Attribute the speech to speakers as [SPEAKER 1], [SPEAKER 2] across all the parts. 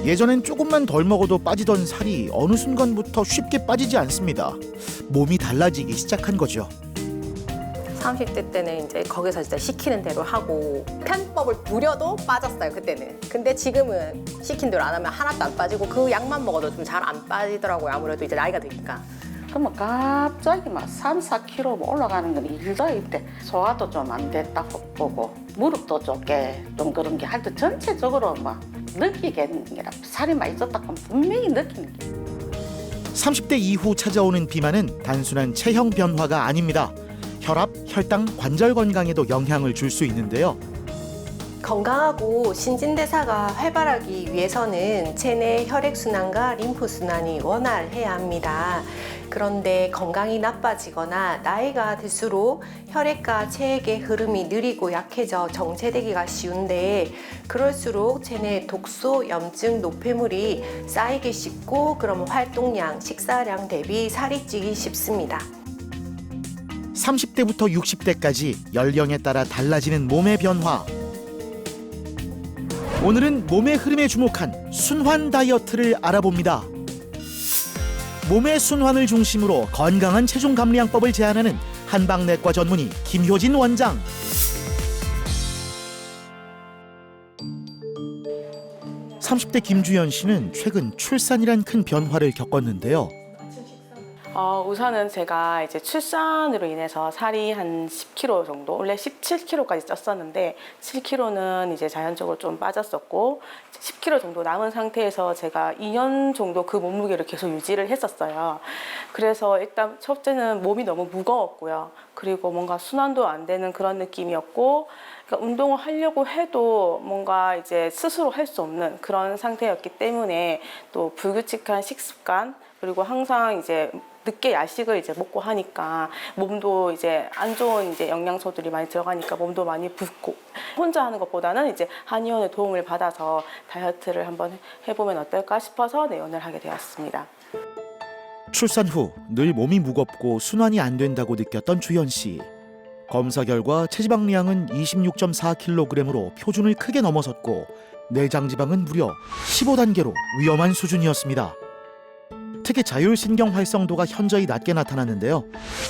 [SPEAKER 1] 예전엔 조금만 덜 먹어도 빠지던 살이 어느 순간부터 쉽게 빠지지 않습니다. 몸이 달라지기 시작한 거죠.
[SPEAKER 2] 30대 때는 이제 거기서 진짜 시키는 대로 하고 편법을 부려도 빠졌어요, 그때는. 근데 지금은 시킨 대로 안 하면 하나도 안 빠지고 그 약만 먹어도 좀 잘 안 빠지더라고요. 아무래도 이제 나이가 드니까.
[SPEAKER 3] 그러면 갑자기 막 3, 4kg 올라가는 건 일도 이때 소화도 좀 안 됐다고 보고 무릎도 좁게 좀 그런 게 하여튼 전체적으로 막 느끼겠는 게 살이 많이 쪘다고 하면 분명히 느끼는 게
[SPEAKER 1] 30대 이후 찾아오는 비만은 단순한 체형 변화가 아닙니다. 혈압, 혈당, 관절 건강에도 영향을 줄 수 있는데요.
[SPEAKER 2] 건강하고 신진대사가 활발하기 위해서는 체내 혈액순환과 림프순환이 원활해야 합니다. 그런데 건강이 나빠지거나 나이가 들수록 혈액과 체액의 흐름이 느리고 약해져 정체되기가 쉬운데 그럴수록 체내 독소, 염증, 노폐물이 쌓이기 쉽고 그러면 활동량, 식사량 대비 살이 찌기 쉽습니다.
[SPEAKER 1] 30대부터 60대까지 연령에 따라 달라지는 몸의 변화. 오늘은 몸의 흐름에 주목한 순환 다이어트를 알아봅니다. 몸의 순환을 중심으로 건강한 체중 감량법을 제안하는 한방내과 전문의 김효진 원장. (30대) 김주연 씨는 최근 출산이란 큰 변화를 겪었는데요.
[SPEAKER 4] 우선은 제가 이제 출산으로 인해서 살이 한 10kg 정도, 원래 17kg까지 쪘었는데 7kg는 이제 자연적으로 좀 빠졌었고 10kg 정도 남은 상태에서 제가 2년 정도 그 몸무게를 계속 유지를 했었어요. 그래서 일단 첫째는 몸이 너무 무거웠고요. 그리고 뭔가 순환도 안 되는 그런 느낌이었고, 그러니까 운동을 하려고 해도 뭔가 이제 스스로 할 수 없는 그런 상태였기 때문에 또 불규칙한 식습관, 그리고 항상 이제 늦게 야식을 이제 먹고 하니까 몸도 이제 안 좋은 이제 영양소들이 많이 들어가니까 몸도 많이 붓고, 혼자 하는 것보다는 이제 한의원의 도움을 받아서 다이어트를 한번 해보면 어떨까 싶어서 내원을 하게 되었습니다.
[SPEAKER 1] 출산 후 늘 몸이 무겁고 순환이 안 된다고 느꼈던 주연 씨. 검사 결과 체지방량은 26.4kg으로 표준을 크게 넘어섰고 내장 지방은 무려 15단계로 위험한 수준이었습니다. 특히 자율신경 활성도가 현저히 낮게 나타났는데요.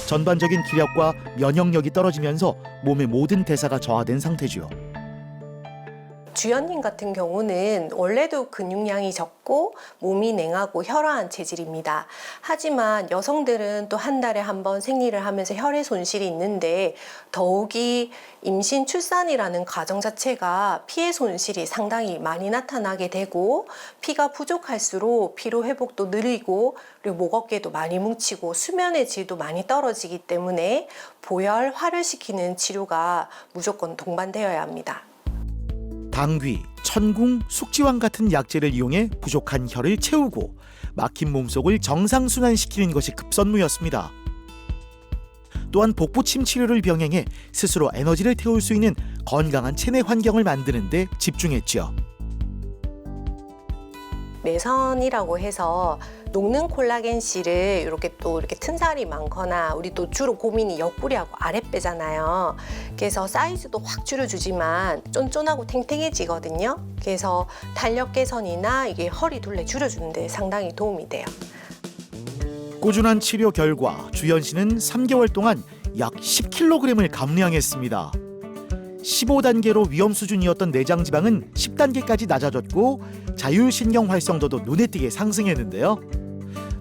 [SPEAKER 1] 전반적인 기력과 면역력이 떨어지면서 몸의 모든 대사가 저하된 상태죠.
[SPEAKER 2] 주연님 같은 경우는 원래도 근육량이 적고 몸이 냉하고 혈화한 체질입니다. 하지만 여성들은 또 한 달에 한 번 생리를 하면서 혈액 손실이 있는데 더욱이 임신 출산이라는 과정 자체가 피의 손실이 상당히 많이 나타나게 되고 피가 부족할수록 피로 회복도 느리고 그리고 목 어깨도 많이 뭉치고 수면의 질도 많이 떨어지기 때문에 보혈화를 시키는 치료가 무조건 동반되어야 합니다.
[SPEAKER 1] 당귀, 천궁, 숙지황 같은 약재를 이용해 부족한 혈을 채우고 막힌 몸속을 정상순환시키는 것이 급선무였습니다. 또한 복부침 치료를 병행해 스스로 에너지를 태울 수 있는 건강한 체내 환경을 만드는 데 집중했죠.
[SPEAKER 2] 매선이라고 해서 녹는 콜라겐 C를 이렇게 튼살이 많거나 우리 또 주로 고민이 옆구리하고 아랫배잖아요. 그래서 사이즈도 확 줄여주지만 쫀쫀하고 탱탱해지거든요. 그래서 탄력 개선이나 이게 허리 둘레 줄여주는 데 상당히 도움이 돼요.
[SPEAKER 1] 꾸준한 치료 결과 주연 씨는 3개월 동안 약 10kg을 감량했습니다. 15단계로 위험 수준이었던 내장 지방은 10단계까지 낮아졌고 자율신경 활성도도 눈에 띄게 상승했는데요.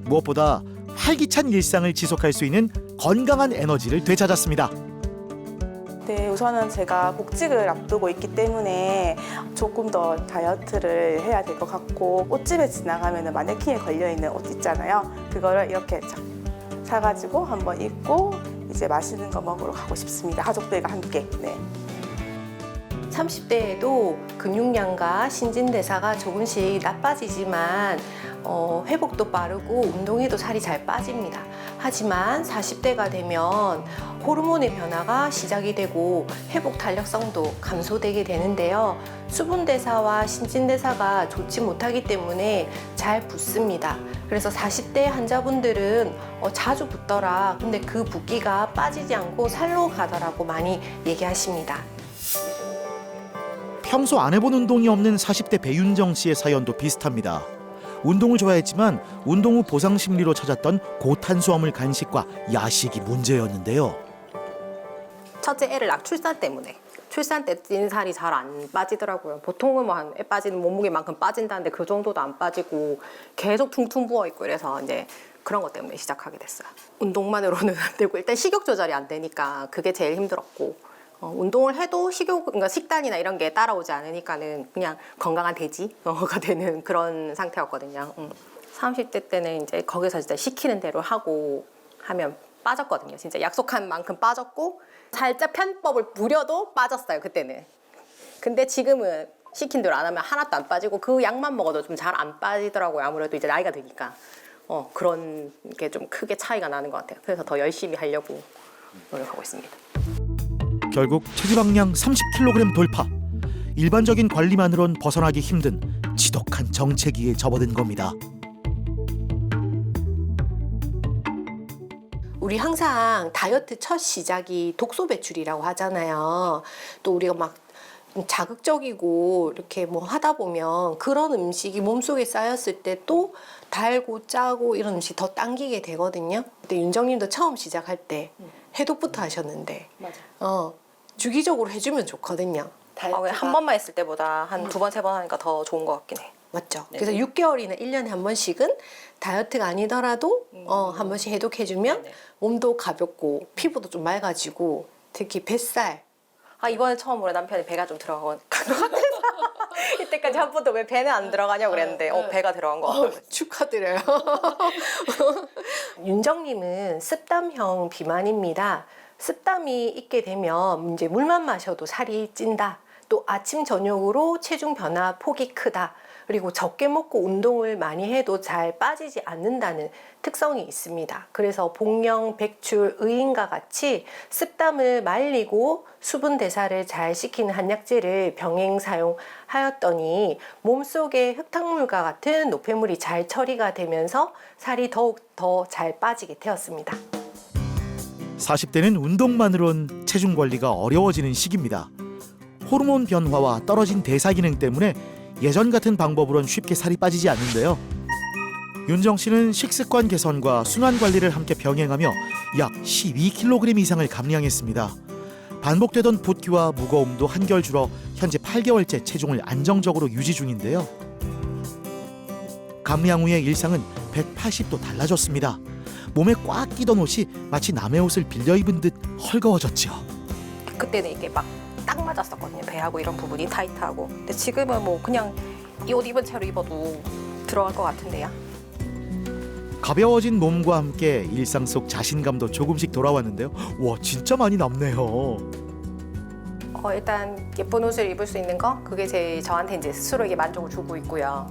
[SPEAKER 1] 무엇보다 활기찬 일상을 지속할 수 있는 건강한 에너지를 되찾았습니다.
[SPEAKER 4] 네, 우선은 제가 복직을 앞두고 있기 때문에 조금 더 다이어트를 해야 될 것 같고, 옷집에 지나가면 마네킹에 걸려있는 옷 있잖아요. 그거를 이렇게 사가지고 한번 입고 이제 맛있는 거 먹으러 가고 싶습니다. 가족들과 함께. 네.
[SPEAKER 2] 30대에도 근육량과 신진대사가 조금씩 나빠지지만 회복도 빠르고 운동해도 살이 잘 빠집니다. 하지만 40대가 되면 호르몬의 변화가 시작이 되고 회복 탄력성도 감소되게 되는데요. 수분대사와 신진대사가 좋지 못하기 때문에 잘 붓습니다. 그래서 40대 환자분들은 자주 붓더라. 근데 그 붓기가 빠지지 않고 살로 가더라고 많이 얘기하십니다.
[SPEAKER 1] 평소 안 해본 운동이 없는 40대 배윤정 씨의 사연도 비슷합니다. 운동을 좋아했지만 운동 후 보상 심리로 찾았던 고탄수화물 간식과 야식이 문제였는데요.
[SPEAKER 2] 첫째 애를 낙출산 때문에 출산 때 찐 살이 잘 안 빠지더라고요. 보통은 뭐 애 빠지는 몸무게만큼 빠진다는데 그 정도도 안 빠지고 계속 퉁퉁 부어 있고 이래서 이제 그런 것 때문에 시작하게 됐어요. 운동만으로는 안 되고 일단 식욕 조절이 안 되니까 그게 제일 힘들었고 운동을 해도 그러니까 식단이나 이런 게 따라오지 않으니까는 그냥 건강한 돼지가 되는 그런 상태였거든요. 30대 때는 이제 거기서 진짜 시키는 대로 하고 하면 빠졌거든요. 진짜 약속한 만큼 빠졌고 살짝 편법을 부려도 빠졌어요. 그때는. 근데 지금은 시킨 대로 안 하면 하나도 안 빠지고 그 약만 먹어도 좀 잘 안 빠지더라고요. 아무래도 이제 나이가 드니까 그런 게 좀 크게 차이가 나는 것 같아요. 그래서 더 열심히 하려고 노력하고 있습니다.
[SPEAKER 1] 결국 체지방량 30kg 돌파. 일반적인 관리만으론 벗어나기 힘든 지독한 정체기에 접어든 겁니다.
[SPEAKER 2] 우리 항상 다이어트 첫 시작이 독소 배출이라고 하잖아요. 또 우리가 막 자극적이고 이렇게 뭐 하다 보면 그런 음식이 몸속에 쌓였을 때 또 달고 짜고 이런 음식 더 당기게 되거든요. 근데 윤정님도 처음 시작할 때 해독부터 하셨는데 주기적으로 해주면 좋거든요. 한 번만 했을 때보다 한 두 번, 세 번 하니까 더 좋은 것 같긴 해. 맞죠?
[SPEAKER 3] 네.
[SPEAKER 2] 그래서 6개월이나 1년에 한 번씩은 다이어트가 아니더라도 한 번씩 해독해주면 몸도 가볍고 피부도 좀 맑아지고 특히 뱃살 이번에 처음으로 남편이 배가 좀 들어간 것 같아서 이때까지 한 번도 왜 배는 안 들어가냐고 그랬는데 배가 들어간 것 같아요. 축하드려요. 윤정님은 습담형 비만입니다. 습담이 있게 되면 이제 물만 마셔도 살이 찐다. 또 아침 저녁으로 체중 변화 폭이 크다. 그리고 적게 먹고 운동을 많이 해도 잘 빠지지 않는다는 특성이 있습니다. 그래서 복령, 백출, 의인과 같이 습담을 말리고 수분 대사를 잘 시키는 한약재를 병행 사용하였더니 몸속에 흙탕물과 같은 노폐물이 잘 처리가 되면서 살이 더욱 더 잘 빠지게 되었습니다.
[SPEAKER 1] 40대는 운동만으론 체중 관리가 어려워지는 시기입니다. 호르몬 변화와 떨어진 대사 기능 때문에 예전 같은 방법으론 쉽게 살이 빠지지 않는데요. 윤정 씨는 식습관 개선과 순환 관리를 함께 병행하며 약 12kg 이상을 감량했습니다. 반복되던 붓기와 무거움도 한결 줄어 현재 8개월째 체중을 안정적으로 유지 중인데요. 감량 후의 일상은 180도 달라졌습니다. 몸에 꽉 끼던 옷이 마치 남의 옷을 빌려 입은 듯 헐거워졌죠.
[SPEAKER 2] 그때는 이게 막 딱 맞았었거든요. 배하고 이런 부분이 타이트하고. 근데 지금은 뭐 그냥 이 옷 입은 채로 입어도 들어갈 것 같은데요.
[SPEAKER 1] 가벼워진 몸과 함께 일상 속 자신감도 조금씩 돌아왔는데요. 와, 진짜 많이 남네요.
[SPEAKER 2] 일단 예쁜 옷을 입을 수 있는 거 그게 저한테 이제 스스로에게 만족을 주고 있고요.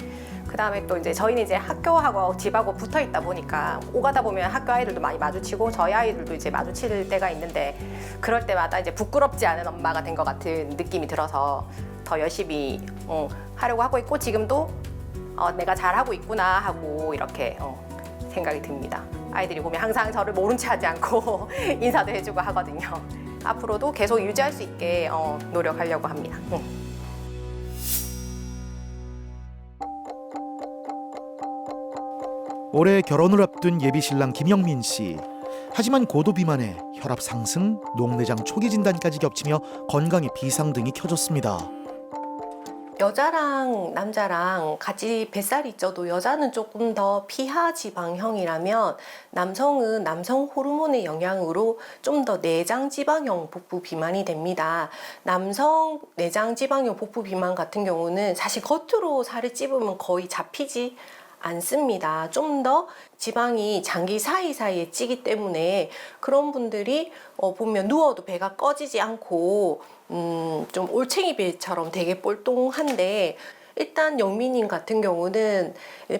[SPEAKER 2] 그 다음에 또 이제 저희는 이제 학교하고 집하고 붙어 있다 보니까 오가다 보면 학교 아이들도 많이 마주치고 저희 아이들도 이제 마주칠 때가 있는데 그럴 때마다 이제 부끄럽지 않은 엄마가 된 것 같은 느낌이 들어서 더 열심히 하려고 하고 있고 지금도 내가 잘하고 있구나 하고 이렇게 생각이 듭니다. 아이들이 보면 항상 저를 모른 체 하지 않고 인사도 해주고 하거든요. 앞으로도 계속 유지할 수 있게 노력하려고 합니다.
[SPEAKER 1] 올해 결혼을 앞둔 예비 신랑 김영민 씨. 하지만 고도 비만에 혈압 상승, 녹내장 초기 진단까지 겹치며 건강에 비상등이 켜졌습니다.
[SPEAKER 2] 여자랑 남자랑 같이 뱃살이 쪄도 여자는 조금 더 피하 지방형이라면 남성은 남성 호르몬의 영향으로 좀 더 내장 지방형 복부 비만이 됩니다. 남성 내장 지방형 복부 비만 같은 경우는 사실 겉으로 살을 찝으면 거의 잡히지 않습니다. 좀 더 지방이 장기 사이사이에 찌기 때문에 그런 분들이 보면 누워도 배가 꺼지지 않고 좀 올챙이 배처럼 되게 꼴똥한데 일단 영민님 같은 경우는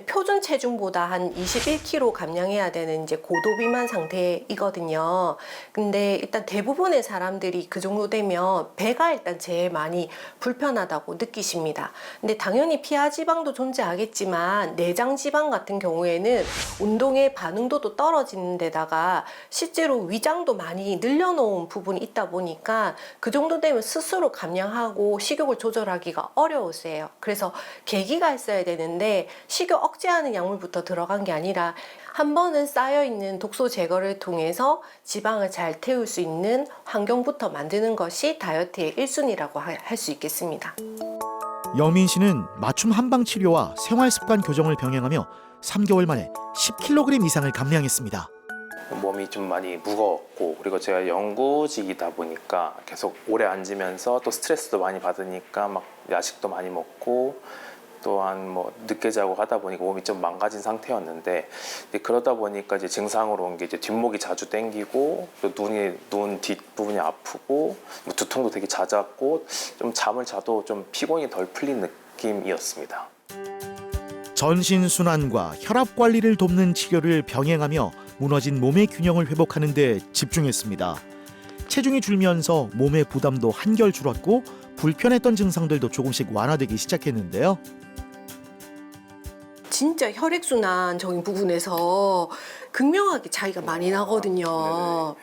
[SPEAKER 2] 표준 체중보다 한 21kg 감량해야 되는 이제 고도 비만 상태이거든요. 근데 일단 대부분의 사람들이 그 정도 되면 배가 일단 제일 많이 불편하다고 느끼십니다. 근데 당연히 피하 지방도 존재하겠지만 내장 지방 같은 경우에는 운동의 반응도도 떨어지는 데다가 실제로 위장도 많이 늘려놓은 부분이 있다 보니까 그 정도 되면 스스로 감량하고 식욕을 조절하기가 어려우세요. 그래서 계기가 있어야 되는데 식욕 억제하는 약물부터 들어간 게 아니라 한 번은 쌓여있는 독소 제거를 통해서 지방을 잘 태울 수 있는 환경부터 만드는 것이 다이어트의 1순위라고 할 수 있겠습니다.
[SPEAKER 1] 여민 씨는 맞춤 한방 치료와 생활 습관 교정을 병행하며 3개월 만에 10kg 이상을 감량했습니다.
[SPEAKER 5] 몸이 좀 많이 무거웠고, 그리고 제가 연구직이다 보니까 계속 오래 앉으면서 또 스트레스도 많이 받으니까 막 야식도 많이 먹고 또한 뭐 늦게 자고 하다 보니까 몸이 좀 망가진 상태였는데, 그러다 보니까 이제 증상으로 온 게 이제 뒷목이 자주 땡기고 또 눈 뒷부분이 아프고 뭐 두통도 되게 잦았고 좀 잠을 자도 좀 피곤이 덜 풀린 느낌이었습니다.
[SPEAKER 1] 전신 순환과 혈압 관리를 돕는 치료를 병행하며 무너진 몸의 균형을 회복하는 데 집중했습니다. 체중이 줄면서 몸의 부담도 한결 줄었고 불편했던 증상들도 조금씩 완화되기 시작했는데요.
[SPEAKER 2] 진짜 혈액순환적인 부분에서 극명하게 차이가 많이 나거든요.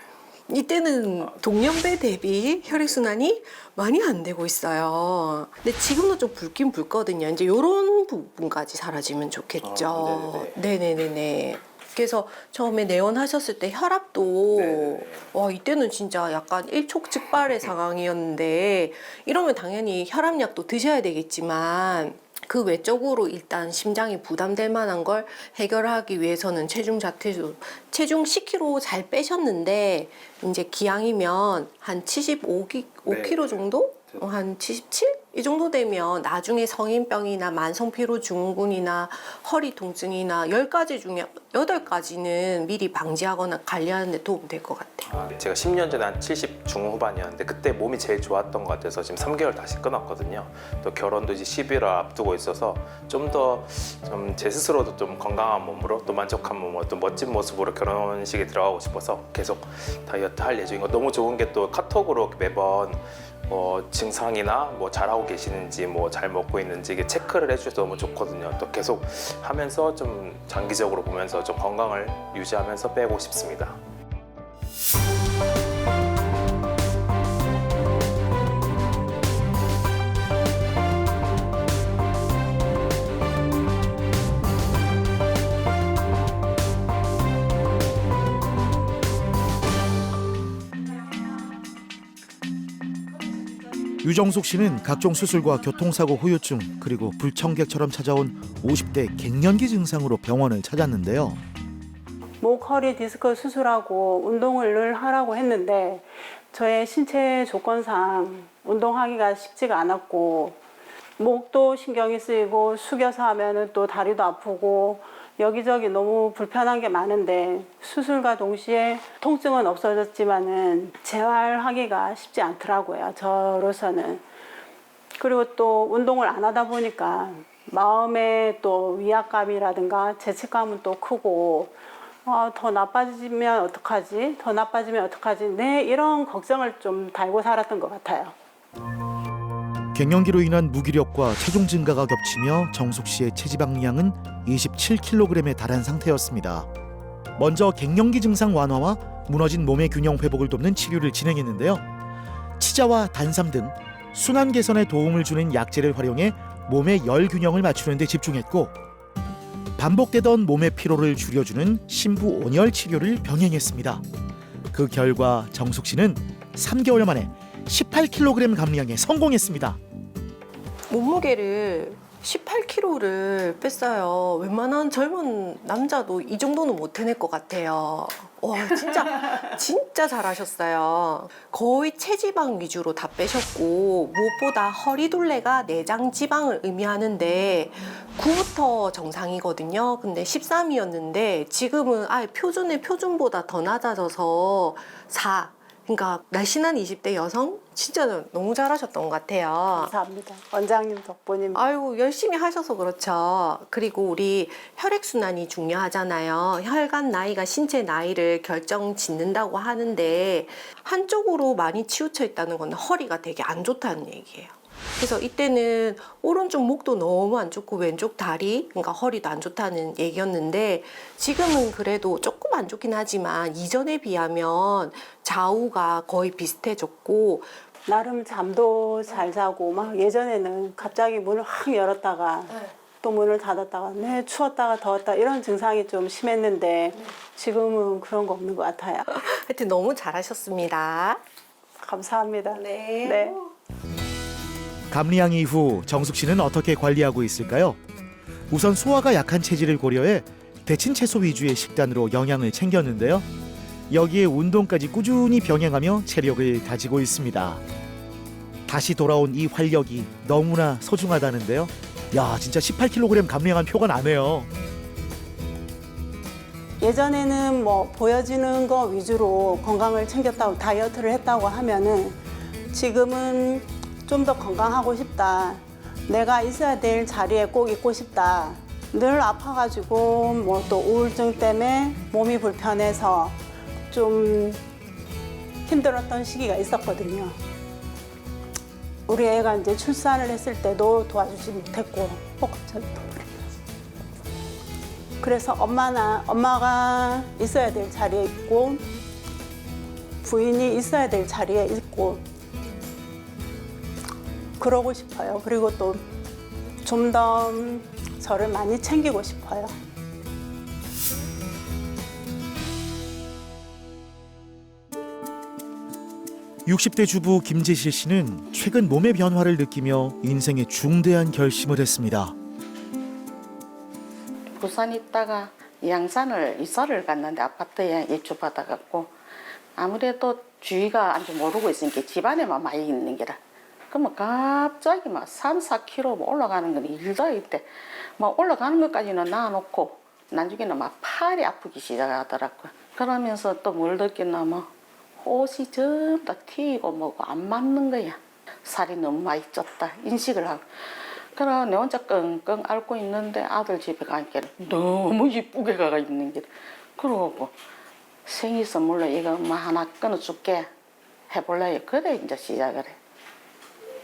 [SPEAKER 2] 이때는 동년배 대비 혈액순환이 많이 안 되고 있어요. 근데 지금도 좀 붉긴 붉거든요. 이제 이런 부분까지 사라지면 좋겠죠. 네네네네. 그래서 처음에 내원하셨을 때 혈압도 와 이때는 진짜 약간 일촉즉발의 상황이었는데 이러면 당연히 혈압약도 드셔야 되겠지만 그 외적으로 일단 심장이 부담될 만한 걸 해결하기 위해서는 체중 10kg 잘 빼셨는데 이제 기왕이면 한 75kg 정도? 한 77? 이 정도 되면 나중에 성인병이나 만성피로증후군이나 허리 통증이나 10가지 중에 8가지는 미리 방지하거나 관리하는 데 도움 될 것 같아요.
[SPEAKER 5] 제가 10년 전에 한 70 중후반이었는데 그때 몸이 제일 좋았던 것 같아서 지금 3개월 다시 끊었거든요. 또 결혼도 이제 11월 앞두고 있어서 좀 더 제 스스로도 좀 건강한 몸으로 또 만족한 몸으로 또 멋진 모습으로 결혼식에 들어가고 싶어서 계속 다이어트 할 예정이고, 너무 좋은 게 또 카톡으로 매번 뭐 증상이나 뭐 잘하고 계시는지 뭐 잘 먹고 있는지 이게 체크를 해주셔서 너무 좋거든요. 또 계속 하면서 좀 장기적으로 보면서 좀 건강을 유지하면서 빼고 싶습니다.
[SPEAKER 1] 유정숙 씨는 각종 수술과 교통사고 후유증 그리고 불청객처럼 찾아온 50대 갱년기 증상으로 병원을 찾았는데요.
[SPEAKER 6] 목, 허리 디스크 수술하고 운동을 늘 하라고 했는데 저의 신체 조건상 운동하기가 쉽지가 않았고 목도 신경이 쓰이고 숙여서 하면은 또 다리도 아프고 여기저기 너무 불편한 게 많은데 수술과 동시에 통증은 없어졌지만은 재활하기가 쉽지 않더라고요, 저로서는. 그리고 또 운동을 안 하다 보니까 마음에 또 위압감이라든가 죄책감은 또 크고 더 나빠지면 어떡하지? 더 나빠지면 어떡하지? 네, 이런 걱정을 좀 달고 살았던 것 같아요.
[SPEAKER 1] 갱년기로 인한 무기력과 체중 증가가 겹치며 정숙 씨의 체지방량은 27kg에 달한 상태였습니다. 먼저 갱년기 증상 완화와 무너진 몸의 균형 회복을 돕는 치료를 진행했는데요. 치자와 단삼 등 순환 개선에 도움을 주는 약재를 활용해 몸의 열 균형을 맞추는 데 집중했고, 반복되던 몸의 피로를 줄여주는 심부 온열 치료를 병행했습니다. 그 결과 정숙 씨는 3개월 만에 18kg 감량에 성공했습니다.
[SPEAKER 2] 몸무게를 18kg를 뺐어요. 웬만한 젊은 남자도 이 정도는 못 해낼 것 같아요. 와, 진짜 잘하셨어요. 거의 체지방 위주로 다 빼셨고, 무엇보다 허리둘레가 내장 지방을 의미하는데 9부터 정상이거든요. 근데 13이었는데 지금은 아예 표준보다 더 낮아져서 4. 그러니까 날씬한 20대 여성 진짜 너무 잘하셨던 것 같아요.
[SPEAKER 6] 감사합니다. 원장님 덕분입니다.
[SPEAKER 2] 아유, 열심히 하셔서 그렇죠. 그리고 우리 혈액순환이 중요하잖아요. 혈관 나이가 신체 나이를 결정 짓는다고 하는데 한쪽으로 많이 치우쳐 있다는 건 허리가 되게 안 좋다는 얘기예요. 그래서 이때는 오른쪽 목도 너무 안 좋고 왼쪽 다리, 그러니까 허리도 안 좋다는 얘기였는데 지금은 그래도 조금 안 좋긴 하지만 이전에 비하면 좌우가 거의 비슷해졌고
[SPEAKER 6] 나름 잠도 잘 자고 막 예전에는 갑자기 문을 확 열었다가 또 문을 닫았다가 추웠다가 더웠다 이런 증상이 좀 심했는데 지금은 그런 거 없는 것 같아요.
[SPEAKER 2] 하여튼 너무 잘하셨습니다.
[SPEAKER 6] 감사합니다.
[SPEAKER 2] 네.
[SPEAKER 6] 네.
[SPEAKER 1] 감리양 이후 정숙 씨는 어떻게 관리하고 있을까요? 우선 소화가 약한 체질을 고려해 데친 채소 위주의 식단으로 영양을 챙겼는데요. 여기에 운동까지 꾸준히 병행하며 체력을 다지고 있습니다. 다시 돌아온 이 활력이 너무나 소중하다는데요. 야, 진짜 18kg 감량한 표가 나네요.
[SPEAKER 6] 예전에는 뭐 보여지는 거 위주로 건강을 챙겼다고 다이어트를 했다고 하면은 지금은 좀 더 건강하고 싶다. 내가 있어야 될 자리에 꼭 있고 싶다. 늘 아파가지고 뭐 또 우울증 때문에 몸이 불편해서 좀 힘들었던 시기가 있었거든요. 우리 애가 이제 출산을 했을 때도 도와주지 못했고 호흡전도 그래서 엄마가 있어야 될 자리에 있고 부인이 있어야 될 자리에 있고 그러고 싶어요. 그리고 또 좀 더 저를 많이 챙기고 싶어요.
[SPEAKER 1] (60대) 주부 김재실 씨는 최근 몸의 변화를 느끼며 인생에 중대한 결심을 했습니다.
[SPEAKER 3] 부산 있다가 양산을 이사를 갔는데 아파트에 입주받아갖고 아무래도 주위가 아직 모르고 있으니까 집안에만 많이 있는 게라. 그러면 갑자기 막 3, 4kg 올라가는 건 일도 있대. 막 올라가는 것까지는 놔놓고 나중에는 막 팔이 아프기 시작하더라고요. 그러면서 또 뭘 느꼈나 뭐 옷이 전부 다 튀고 뭐고 안 맞는 거야. 살이 너무 많이 쪘다 인식을 하고. 그래 내 혼자 끙끙 앓고 있는데 아들 집에 가니까 너무 이쁘게 가가 있는 게 그러고 생일 선물로 이거 엄마 하나 끊어줄게 해볼래요. 그래 이제 시작을 해.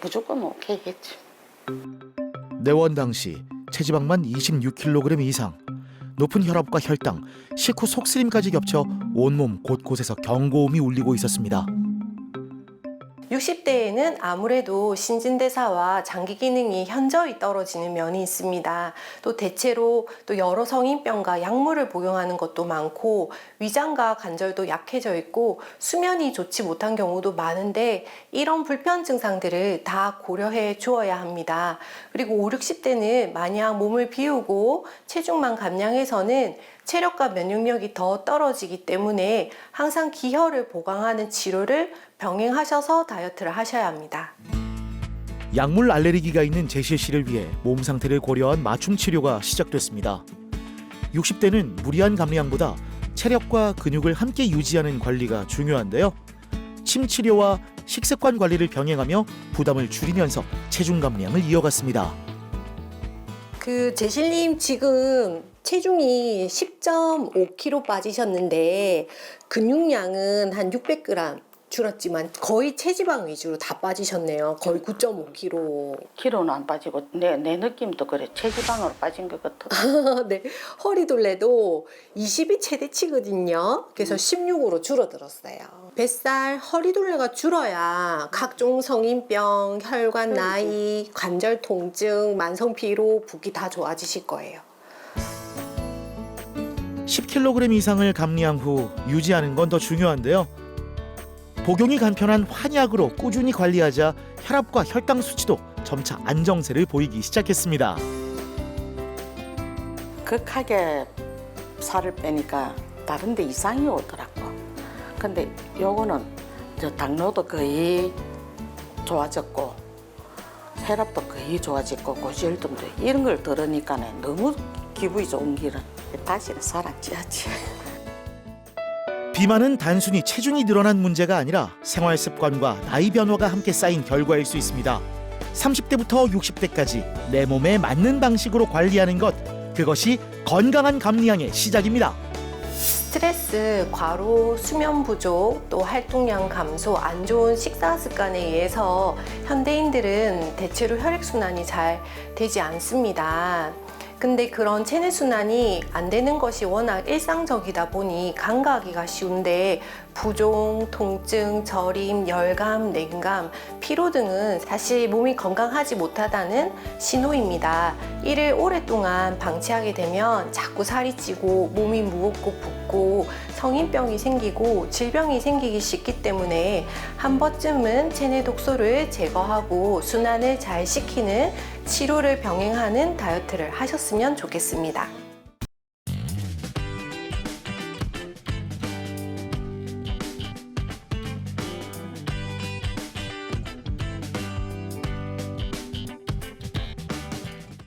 [SPEAKER 3] 무조건 오케이 했지.
[SPEAKER 1] 내원 당시 체지방만 26kg 이상, 높은 혈압과 혈당, 식후 속쓰림까지 겹쳐 온몸 곳곳에서 경고음이 울리고 있었습니다.
[SPEAKER 2] 60대에는 아무래도 신진대사와 장기 기능이 현저히 떨어지는 면이 있습니다. 또 대체로 또 여러 성인병과 약물을 복용하는 것도 많고 위장과 관절도 약해져 있고 수면이 좋지 못한 경우도 많은데 이런 불편 증상들을 다 고려해 주어야 합니다. 그리고 5, 60대는 만약 몸을 비우고 체중만 감량해서는 체력과 면역력이 더 떨어지기 때문에 항상 기혈을 보강하는 치료를 병행하셔서 다이어트를 하셔야 합니다.
[SPEAKER 1] 약물 알레르기가 있는 재실 씨를 위해 몸 상태를 고려한 맞춤 치료가 시작됐습니다. 60대는 무리한 감량보다 체력과 근육을 함께 유지하는 관리가 중요한데요. 침 치료와 식습관 관리를 병행하며 부담을 줄이면서 체중 감량을 이어갔습니다.
[SPEAKER 2] 재실님 지금 체중이 10.5kg 빠지셨는데 근육량은 한 600g 줄었지만 거의 체지방 위주로 다 빠지셨네요. 거의 9.5kg.
[SPEAKER 3] 키로는 안 빠지고 내 느낌도 그래. 체지방으로 빠진 것 같아.
[SPEAKER 2] 네, 허리둘레도 20이 최대치거든요. 그래서 16으로 줄어들었어요. 뱃살, 허리둘레가 줄어야 각종 성인병, 혈관 나이, 관절 통증, 만성 피로, 붓기 다 좋아지실 거예요.
[SPEAKER 1] 10kg 이상을 감량 후 유지하는 건 더 중요한데요. 복용이 간편한 환약으로 꾸준히 관리하자 혈압과 혈당 수치도 점차 안정세를 보이기 시작했습니다.
[SPEAKER 3] 극하게 살을 빼니까 다른 데 이상이 오더라고. 근데 요거는 당뇨도 거의 좋아졌고 혈압도 거의 좋아졌고 고지혈증도 이런 걸 들으니까 너무 기분이 좋은 길은 다시는 살 안 찌야지.
[SPEAKER 1] 비만은 단순히 체중이 늘어난 문제가 아니라 생활 습관과 나이 변화가 함께 쌓인 결과일 수 있습니다. 30대부터 60대까지 내 몸에 맞는 방식으로 관리하는 것, 그것이 건강한 감리양의 시작입니다.
[SPEAKER 2] 스트레스, 과로, 수면 부족, 또 활동량 감소, 안 좋은 식사 습관에 의해서 현대인들은 대체로 혈액순환이 잘 되지 않습니다. 근데 그런 체내순환이 안 되는 것이 워낙 일상적이다 보니 간과하기가 쉬운데 부종, 통증, 저림, 열감, 냉감, 피로 등은 사실 몸이 건강하지 못하다는 신호입니다. 이를 오랫동안 방치하게 되면 자꾸 살이 찌고 몸이 무겁고 붓고 성인병이 생기고 질병이 생기기 쉽기 때문에 한 번쯤은 체내 독소를 제거하고 순환을 잘 시키는 치료를 병행하는 다이어트를 하셨으면 좋겠습니다.